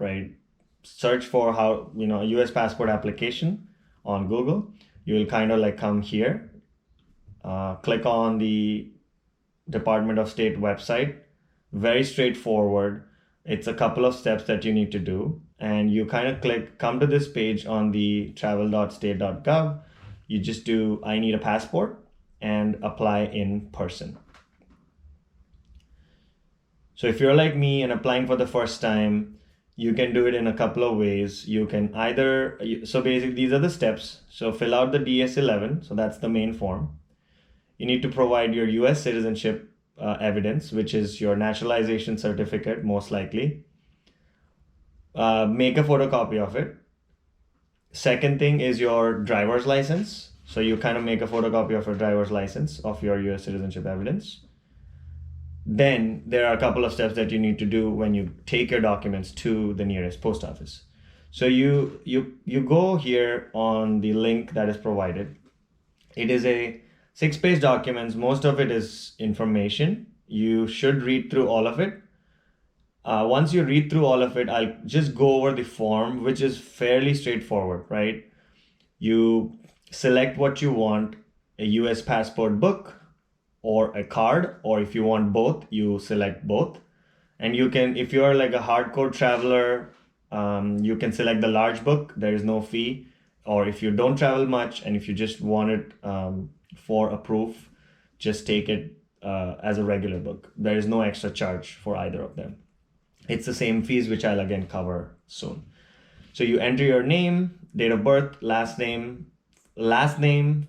right? Search for US passport application on Google. You will kind of like come here, click on the Department of State website. Very straightforward. It's a couple of steps that you need to do, and you kind of come to this page on the travel.state.gov. You just do I need a passport and apply in person. So if you're like me and applying for the first time, you can do it in a couple of ways. You can so basically these are the steps. So fill out the DS-11, so that's the main form. You need to provide your US citizenship evidence, which is your naturalization certificate, most likely. Make a photocopy of it. Second thing is your driver's license. So you kind of make a photocopy of your driver's license of your US citizenship evidence. Then there are a couple of steps that you need to do when you take your documents to the nearest post office. So you go here on the link that is provided. It is a 6-page document. Most of it is information. You should read through all of it. Once you read through all of it, I'll just go over the form, which is fairly straightforward, right? You select what you want, a US passport book or a card, or if you want both, you select both. And you can, if you're like a hardcore traveler, you can select the large book. There is no fee. Or if you don't travel much and if you just want it for a proof, just take it as a regular book. There is no extra charge for either of them. It's the same fees, which I'll again cover soon. So you enter your name, date of birth, last name,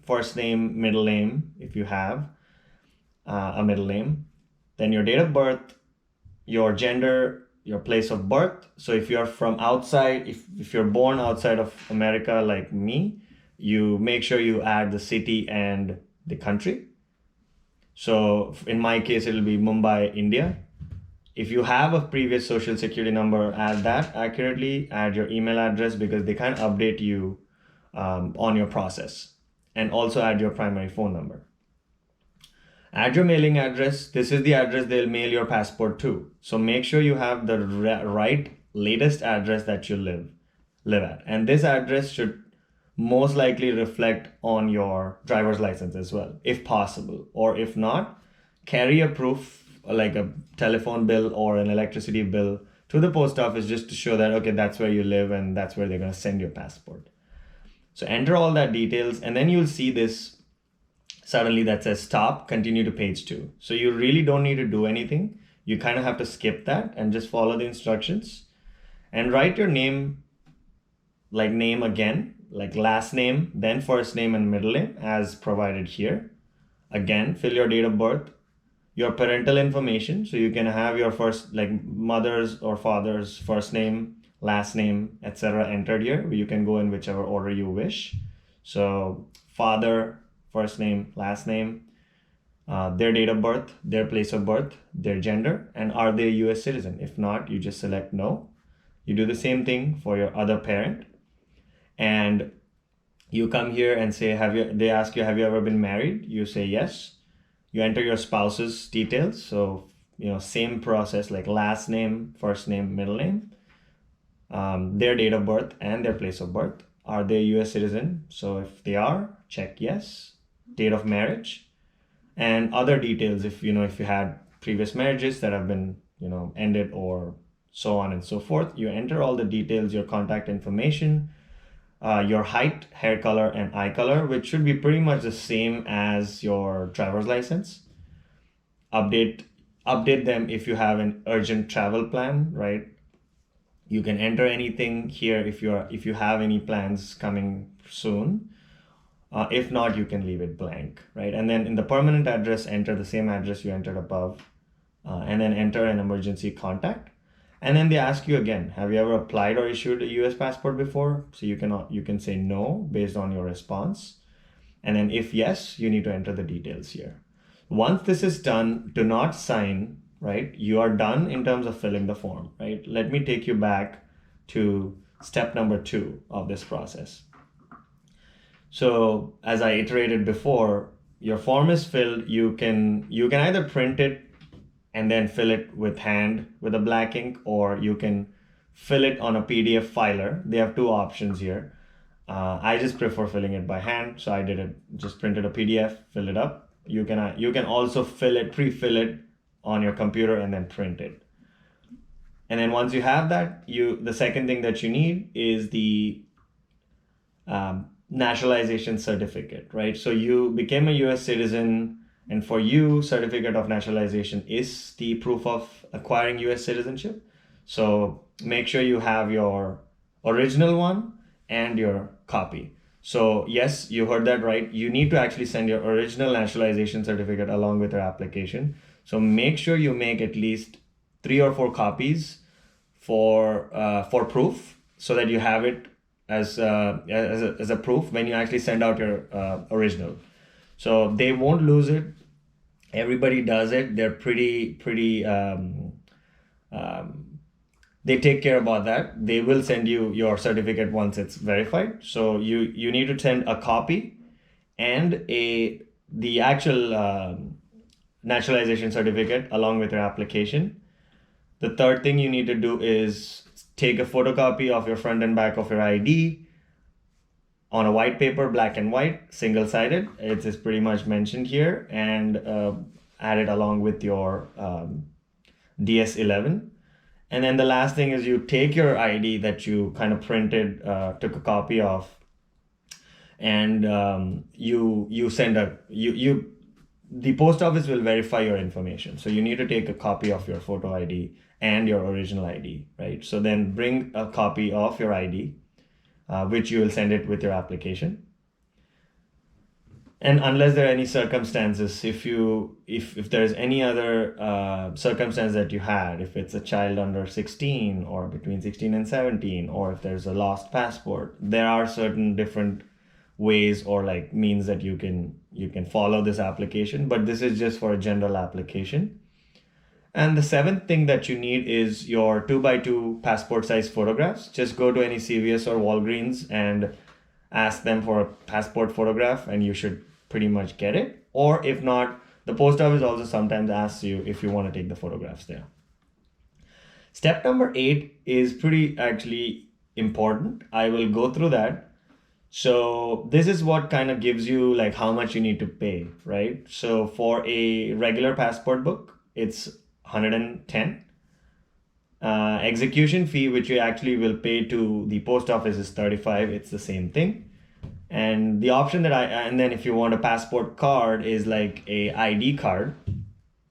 first name, middle name, if you have a middle name, then your date of birth, your gender, your place of birth. So if you're from outside, if you're born outside of America like me, you make sure you add the city and the country. So in my case, it'll be Mumbai, India. If you have a previous social security number, add that accurately, add your email address because they can't update you on your process, and also add your primary phone number. Add your mailing address. This is the address they'll mail your passport to. So make sure you have the right latest address that you live at. And this address should most likely reflect on your driver's license as well, if possible. Or if not, carry a proof like a telephone bill or an electricity bill to the post office just to show that, okay, that's where you live and that's where they're going to send your passport. So enter all that details, and then you'll see this suddenly that says stop, continue to page 2. So you really don't need to do anything. You kind of have to skip that and just follow the instructions and write your name, like name again, like last name, then first name and middle name as provided here. Again, fill your date of birth, your parental information. So you can have your first, like mother's or father's first name, last name, etc. entered here. You can go in whichever order you wish. So father, first name, last name, their date of birth, their place of birth, their gender, and are they a US citizen? If not, you just select no. You do the same thing for your other parent. And you come here and say, they ask you, have you ever been married? You say yes. You enter your spouse's details. So, same process, like last name, first name, middle name, their date of birth and their place of birth. Are they a US citizen? So if they are, check yes. Date of marriage and other details. If you had previous marriages that have been, ended or so on and so forth, you enter all the details, your contact information, your height, hair color, and eye color, which should be pretty much the same as your driver's license. Update them if you have an urgent travel plan, right? You can enter anything here if you have any plans coming soon. If not, you can leave it blank, right? And then in the permanent address, enter the same address you entered above, and then enter an emergency contact. And then they ask you again, have you ever applied or issued a US passport before? So you can say no based on your response. And then if yes, you need to enter the details here. Once this is done, do not sign, right? You are done in terms of filling the form, right? Let me take you back to step number 2 of this process. So as I iterated before, your form is filled. You can either print it and then fill it with hand with a black ink, or you can fill it on a PDF filer. They have two options here. I just prefer filling it by hand, so I did it. Just printed a PDF, fill it up. You can also pre-fill it on your computer and then print it. And then once you have that, the second thing that you need is the naturalization certificate, right? So you became a US citizen, and for you, certificate of naturalization is the proof of acquiring US citizenship. So make sure you have your original one and your copy. So yes, you heard that right. You need to actually send your original naturalization certificate along with your application. So make sure you make at least 3 or 4 copies for proof, so that you have it as a proof when you actually send out your original. So they won't lose it. Everybody does it. They're pretty they take care about that. They will send you your certificate once it's verified. So you need to send a copy and the actual naturalization certificate along with your application. The third thing you need to do is take a photocopy of your front and back of your ID on a white paper, black and white, single-sided. It is pretty much mentioned here, and add it along with your DS11. And then the last thing is you take your ID that you kind of printed, took a copy of, and the post office will verify your information. So you need to take a copy of your photo ID and your original ID, right? So then bring a copy of your ID, which you will send it with your application. And unless there are any circumstances, if there's any other circumstance that you had, if it's a child under 16 or between 16 and 17, or if there's a lost passport, there are certain different ways or like means that you can follow this application, but this is just for a general application. And the seventh thing that you need is your 2x2 passport size photographs. Just go to any CVS or Walgreens and ask them for a passport photograph, and you should pretty much get it. Or if not, the post office also sometimes asks you if you want to take the photographs there. Step number 8 is pretty actually important. I will go through that. So this is what kind of gives you like how much you need to pay, right? So for a regular passport book, it's $110. Execution fee, which you actually will pay to the post office, is $35. It's the same thing. And the option and then if you want a passport card, is like a ID card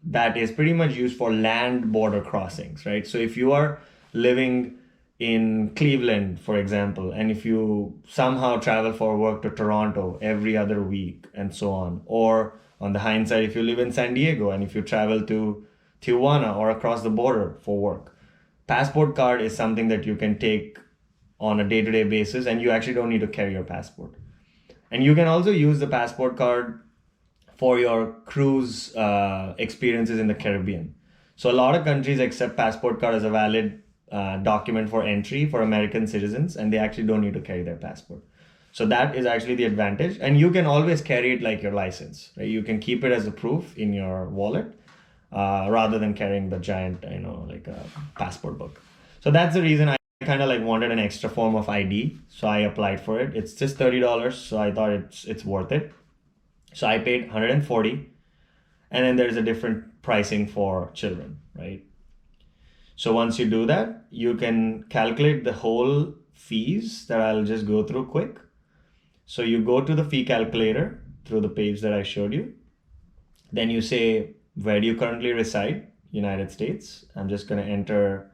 that is pretty much used for land border crossings, right? So if you are living in Cleveland, for example, and if you somehow travel for work to Toronto every other week and so on, or on the hindsight, if you live in San Diego and if you travel to Tijuana or across the border for work, passport card is something that you can take on a day-to-day basis, and you actually don't need to carry your passport. And you can also use the passport card for your cruise experiences in the Caribbean. So a lot of countries accept passport card as a valid document for entry for American citizens, and they actually don't need to carry their passport. So that is actually the advantage. And you can always carry it like your license, right? You can keep it as a proof in your wallet rather than carrying the giant, like a passport book. So that's the reason I kind of like wanted an extra form of ID. So I applied for it. It's just $30. So I thought it's worth it. So I paid $140. And then there's a different pricing for children, right? So once you do that, you can calculate the whole fees that I'll just go through quick. So you go to the fee calculator through the page that I showed you. Then you say, where do you currently reside? United States. I'm just going to enter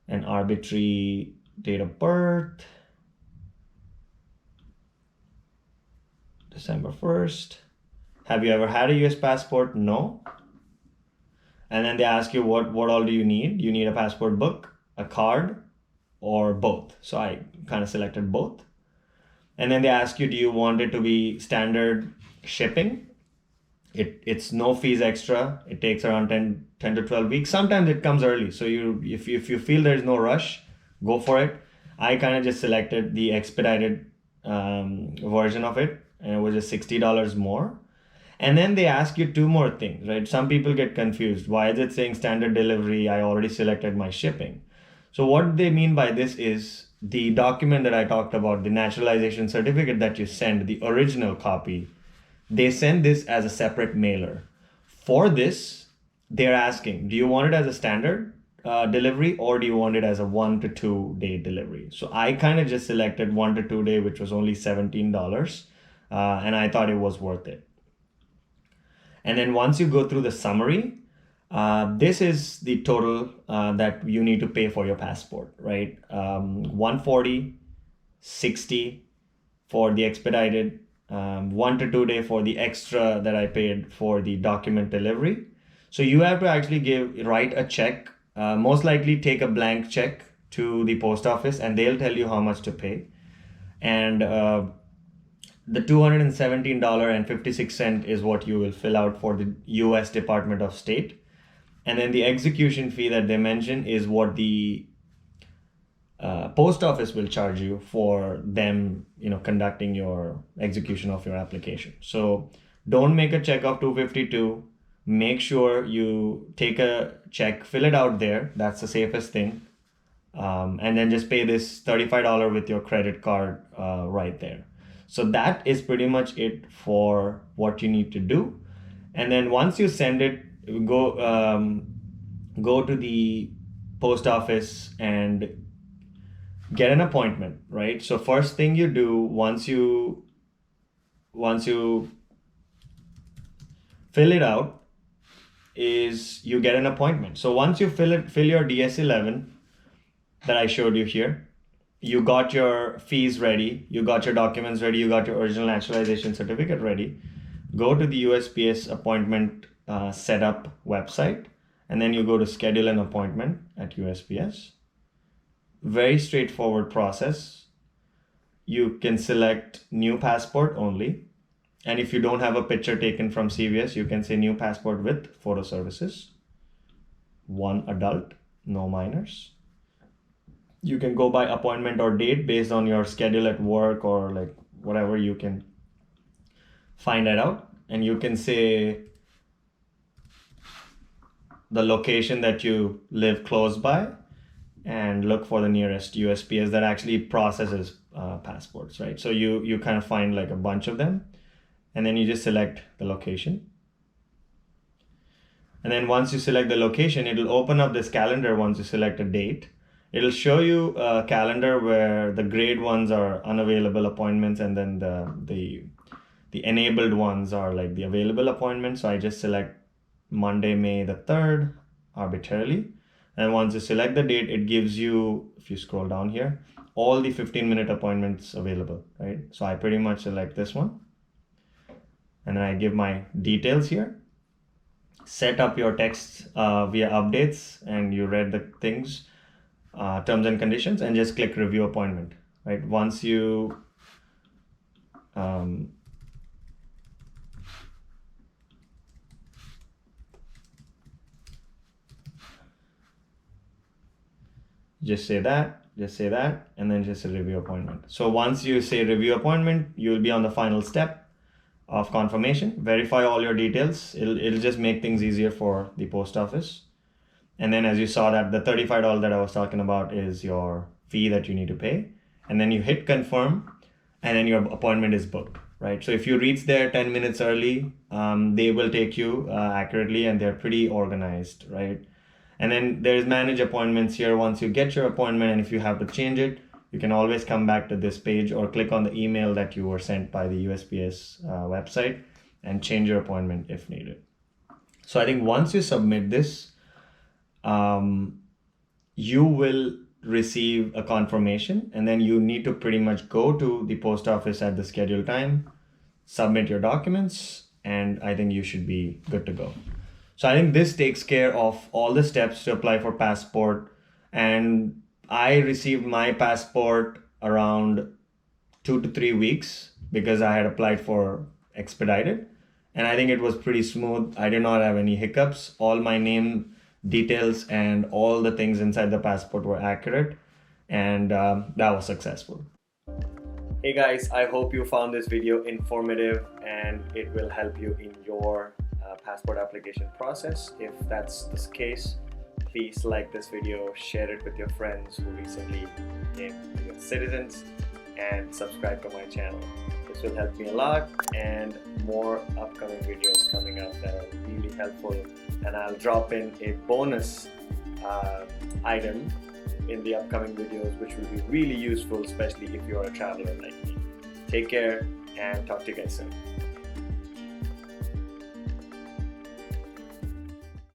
an arbitrary date of birth. December 1st. Have you ever had a US passport? No. And then they ask you what all do you need? You need a passport book, a card, or both. So I kind of selected both. And then they ask you, do you want it to be standard shipping? It's no fees extra. It takes around 10 to 12 weeks. Sometimes it comes early. So if you feel there's no rush, go for it. I kind of just selected the expedited version of it, and it was just $60 more. And then they ask you 2 more things, right? Some people get confused. Why is it saying standard delivery? I already selected my shipping. So what they mean by this is the document that I talked about, the naturalization certificate that you send, the original copy, they send this as a separate mailer. For this, they're asking, do you want it as a standard delivery, or do you want it as a 1 to 2 day delivery? So I kind of just selected 1 to 2 day, which was only $17, and I thought it was worth it. And then once you go through the summary, this is the total that you need to pay for your passport, right? 140, 60 for the expedited, 1 to 2 day for the extra that I paid for the document delivery. So you have to actually write a check, most likely take a blank check to the post office, and they'll tell you how much to pay. And the $217.56 is what you will fill out for the US Department of State. And then the execution fee that they mention is what the post office will charge you for them, conducting your execution of your application. So don't make a check of $252. Make sure you take a check, fill it out there. That's the safest thing. And then just pay this $35 with your credit card right there. So that is pretty much it for what you need to do. And then once you send it, go to the post office and get an appointment, right? So first thing you do once you fill it out is you get an appointment. So once you fill your DS-11 that I showed you here, you got your fees ready, you got your documents ready, you got your original naturalization certificate ready, go to the USPS appointment setup website, and then you go to schedule an appointment at USPS. Very straightforward process. You can select new passport only. And if you don't have a picture taken from CVS, you can say new passport with photo services. 1 adult, no minors. You can go by appointment or date based on your schedule at work or like whatever, you can find that out. And you can say the location that you live close by and look for the nearest USPS that actually processes passports, right? So you kind of find like a bunch of them, and then you just select the location. And then once you select the location, it'll open up this calendar. Once you select a date, it'll show you a calendar where the grayed ones are unavailable appointments, and then the enabled ones are like the available appointments. So I just select Monday, May the 3rd arbitrarily. And once you select the date, it gives you, if you scroll down here, all the 15-minute appointments available, right? So I pretty much select this one. And then I give my details here. Set up your text via updates, and you read the things, terms and conditions, and just click review appointment, right? Once you just say that, and then just a review appointment. So once you say review appointment, you'll be on the final step of confirmation. Verify all your details. It'll just make things easier for the post office. And then as you saw, that the $35 that I was talking about is your fee that you need to pay. And then you hit confirm, and then your appointment is booked, right? So if you reach there 10 minutes early, they will take you accurately, and they're pretty organized, right? And then there's manage appointments here. Once you get your appointment, and if you have to change it, you can always come back to this page or click on the email that you were sent by the USPS website and change your appointment if needed. So I think once you submit this, you will receive a confirmation, and then you need to pretty much go to the post office at the scheduled time, submit your documents, and I think you should be good to go. So I think this takes care of all the steps to apply for passport. And I received my passport around 2 to 3 weeks because I had applied for expedited. And I think it was pretty smooth. I did not have any hiccups. All my name details and all the things inside the passport were accurate. And that was successful. Hey guys, I hope you found this video informative and it will help you in your passport application process. If that's the case, please like this video, share it with your friends who recently became US citizens, and subscribe to my channel. This will help me a lot, and more upcoming videos coming up that are really helpful, and I'll drop in a bonus item in the upcoming videos which will be really useful, especially if you're a traveler like me. Take care and talk to you guys soon.